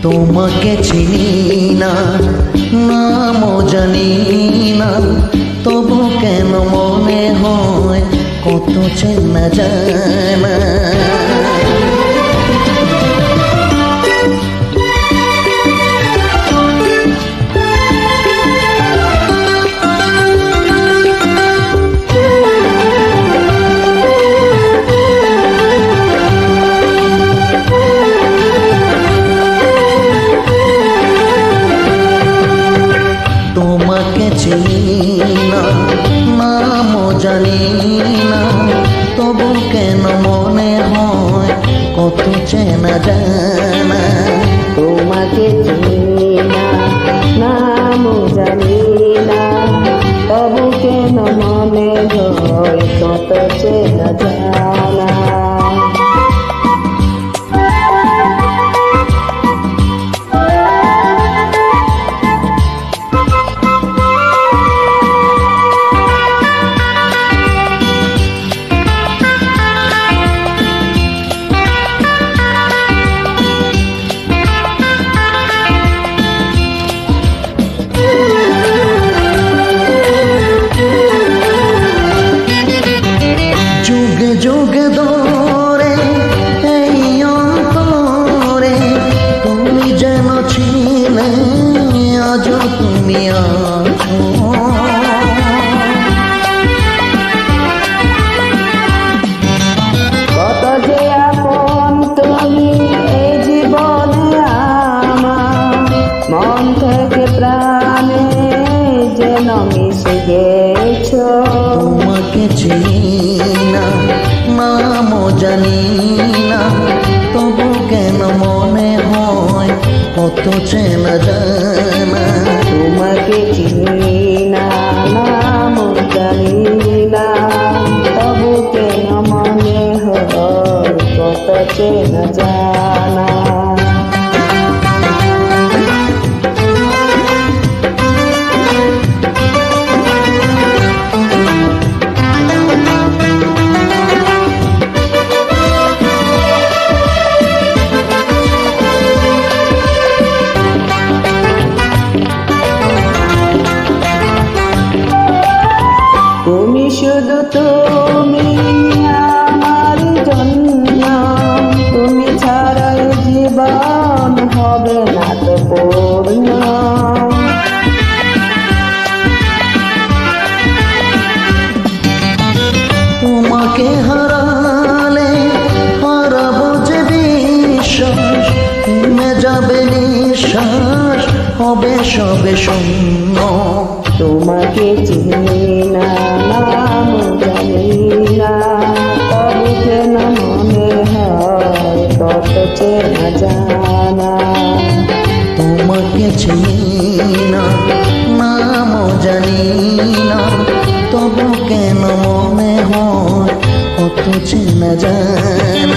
তোমাকে চিনি না, নামও জানি না, তবু কেন মনে হয় কত চেনা জানা। তোমাকে চিনি না, নামও জানি না, তবু কেন মনে হয় কত চেনা জানা। তোমাকে চিনি না, নামও জানি না, তবু কেন মনে হয় কত চেনা জানা। যুগে যুগে ধরে এই অন্তরে তুমি যেন ছিলে, আজও তুমি আছো। কত যে আপন তুমি এই জীবনে আমার, মন থেকে প্রাণে যেন মিশে গেছো। তোমাকে চিনি না, নামও জানি না, তবু কেন মনে হয় কত চেনা জানা। তোমাকে চিনি না, নামও জানি না, তবু কেন মনে হয় কত চেনা জানা। তুমি শুধু তুমি আমার জন্য, তুমি ছাড়া এই জীবন হবে না তো পূর্ণ। তোমাকে হারালে হারাবো যে বিশ্বাস, থেমে যাবে নিঃশ্বাস, হবে সবে শূন্য। তোমাকে চিনি না, নাম জানি না, তবু কেন মনে হয় কত চেনা জানা। তোমাকে চিনি না, নামও জানি না, তবু কেন মনে হয় কত চেনা জানা।